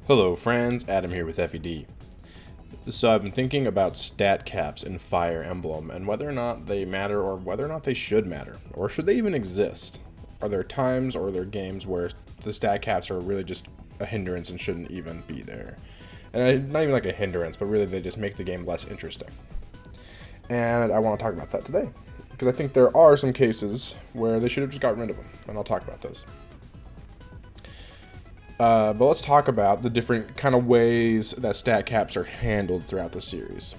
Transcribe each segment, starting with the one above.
Hello friends, Adam here with FED. So I've been thinking about stat caps in Fire Emblem and whether or not they matter or whether or not they should matter, or should they even exist? Are there times or are there games where the stat caps are really just a hindrance and shouldn't even be there? And not even like a hindrance, but really they just make the game less interesting. And I want to talk about that today, because I think there are some cases where they should have just gotten rid of them, and I'll talk about those. But let's talk about the different kind of ways that stat caps are handled throughout the series.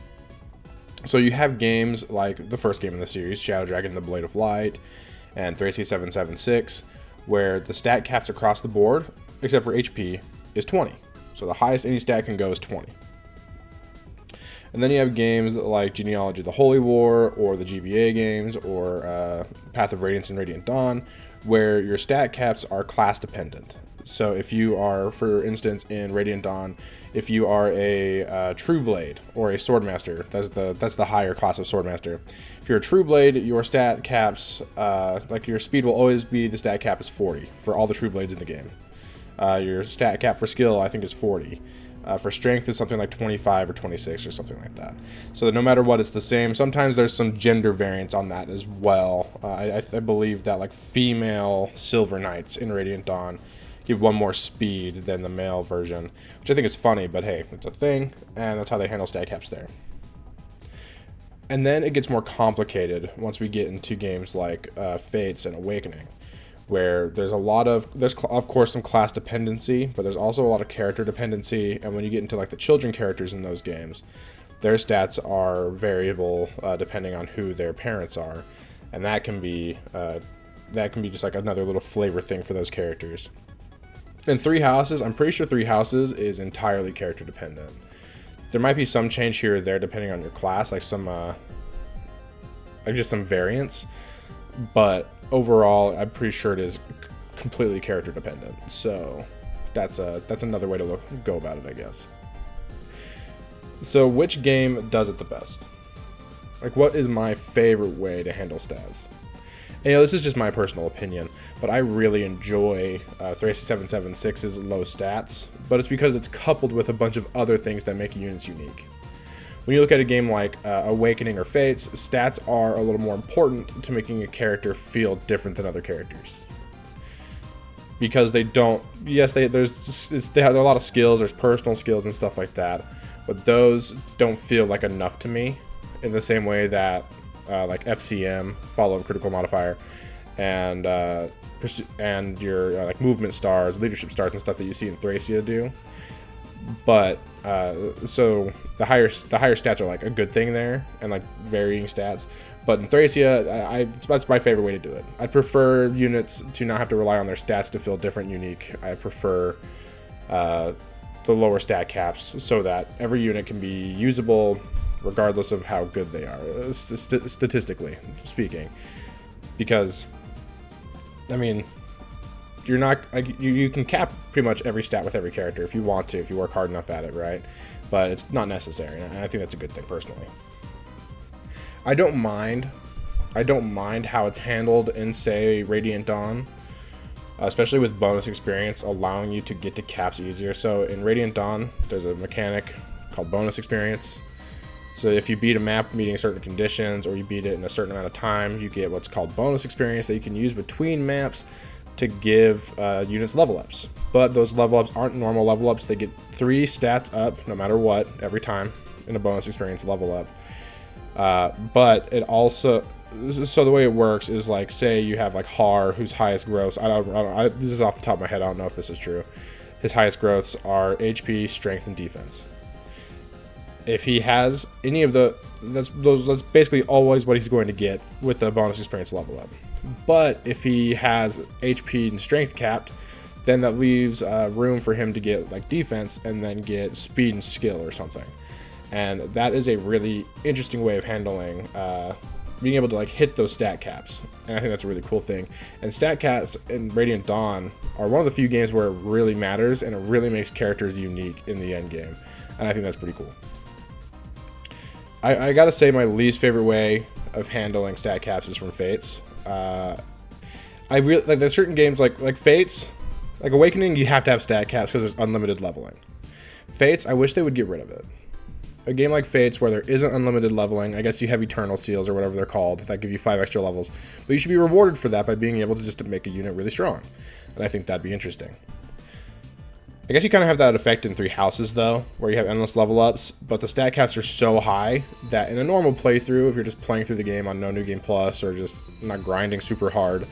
So you have games like the first game in the series, Shadow Dragon: The Blade of Light, and Thracia 776, where the stat caps across the board, except for HP, is 20. So the highest any stat can go is 20. And then you have games like Genealogy: The Holy War, or the GBA games, or Path of Radiance and Radiant Dawn, where your stat caps are class dependent. So if you are, for instance, in Radiant Dawn, if you are a True Blade or a Swordmaster, that's the higher class of Swordmaster. If you're a True Blade, your stat caps, like your speed will always be, the stat cap is 40 for all the True Blades in the game. Your stat cap for skill, I think, is 40. For strength is something like 25 or 26 or something like that. So that no matter what, it's the same. Sometimes there's some gender variance on that as well. I believe that like female Silver Knights in Radiant Dawn give one more speed than the male version, which I think is funny, but hey, it's a thing, and that's how they handle stat caps there. And then it gets more complicated once we get into games like Fates and Awakening, where there's of course some class dependency, but there's also a lot of character dependency, and when you get into like the children characters in those games, their stats are variable depending on who their parents are, and that can be just like another little flavor thing for those characters. In Three Houses, I'm pretty sure Three Houses is entirely character dependent. There might be some change here or there depending on your class, like just some variance, but overall, I'm pretty sure it is completely character dependent. So that's another way to go about it, I guess. So which game does it the best? Like, what is my favorite way to handle stats? And, this is just my personal opinion, but I really enjoy Thracia 776's low stats, but it's because it's coupled with a bunch of other things that make units unique. When you look at a game like Awakening or Fates, stats are a little more important to making a character feel different than other characters. Because they don't, yes, they have a lot of skills, there's personal skills and stuff like that, but those don't feel like enough to me in the same way that like FCM, follow critical modifier, and your like movement stars, leadership stars, and stuff that you see in Thracia do. But so the higher stats are like a good thing there, and like varying stats. But in Thracia, that's my favorite way to do it. I prefer units to not have to rely on their stats to feel different, unique. I prefer the lower stat caps so that every unit can be usable regardless of how good they are, statistically speaking. Because, I mean, you're not, you can cap pretty much every stat with every character if you want to, if you work hard enough at it, right? But it's not necessary, and I think that's a good thing personally. I don't mind how it's handled in, say, Radiant Dawn, especially with bonus experience allowing you to get to caps easier. So in Radiant Dawn, there's a mechanic called bonus experience. So if you beat a map meeting certain conditions, or you beat it in a certain amount of time, you get what's called bonus experience that you can use between maps to give units level ups. But those level ups aren't normal level ups. They get 3 stats up no matter what every time in a bonus experience level up. But it also, so the way it works is like, say you have like Har, whose highest growths, this is off the top of my head, I don't know if this is true. His highest growths are HP, strength, and defense. If he has any of that's basically always what he's going to get with the bonus experience level up. But if he has HP and strength capped, then that leaves room for him to get like defense and then get speed and skill or something. And that is a really interesting way of handling being able to like hit those stat caps. And I think that's a really cool thing. And stat caps in Radiant Dawn are one of the few games where it really matters and it really makes characters unique in the end game. And I think that's pretty cool. I gotta say, my least favorite way of handling stat caps is from Fates. I really like, there's certain games like Fates, like Awakening, you have to have stat caps because there's unlimited leveling. Fates, I wish they would get rid of it. A game like Fates where there isn't unlimited leveling, I guess you have Eternal Seals or whatever they're called, that give you 5 extra levels, but you should be rewarded for that by being able to just make a unit really strong. And I think that'd be interesting. I guess you kind of have that effect in 3 Houses though, where you have endless level ups, but the stat caps are so high that in a normal playthrough, if you're just playing through the game on No New Game Plus or just not grinding super hard,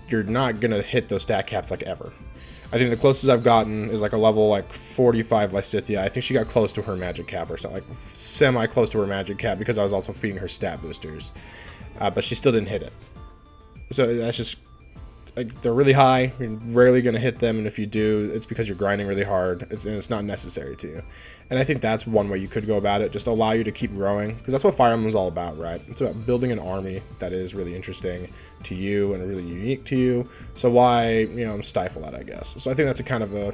you're not gonna hit those stat caps like ever. I think the closest I've gotten is like a level like 45 Lysithea. I think she got close to her magic cap or something, like semi close to her magic cap because I was also feeding her stat boosters, but she still didn't hit it. So that's just, like, they're really high. You're rarely going to hit them, and if you do, it's because you're grinding really hard, and it's not necessary to you. And I think that's one way you could go about it, just allow you to keep growing, because that's what Fire Emblem is all about, right? It's about building an army that is really interesting to you and really unique to you. So why, stifle that, I guess. So I think that's a kind of a,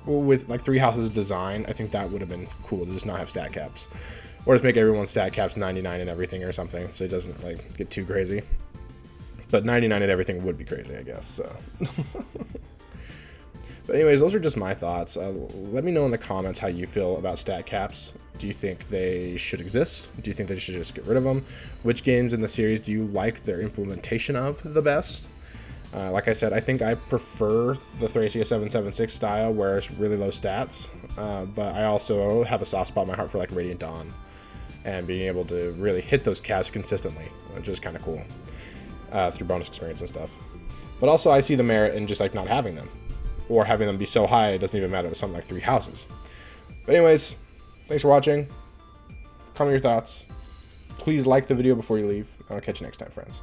with like 3 Houses design, I think that would have been cool to just not have stat caps, or just make everyone's stat caps 99 and everything or something, so it doesn't like get too crazy. But 99 at everything would be crazy, I guess, so. But anyways, those are just my thoughts. Let me know in the comments how you feel about stat caps. Do you think they should exist? Do you think they should just get rid of them? Which games in the series do you like their implementation of the best? Like I said, I think I prefer the Thracia 776 style where it's really low stats. But I also have a soft spot in my heart for like Radiant Dawn and being able to really hit those caps consistently, which is kind of cool. Through bonus experience and stuff. But also I see the merit in just like not having them, or having them be so high it doesn't even matter to something like 3 Houses. But anyways, thanks for watching. Comment your thoughts. Please like the video before you leave. I'll catch you next time, friends.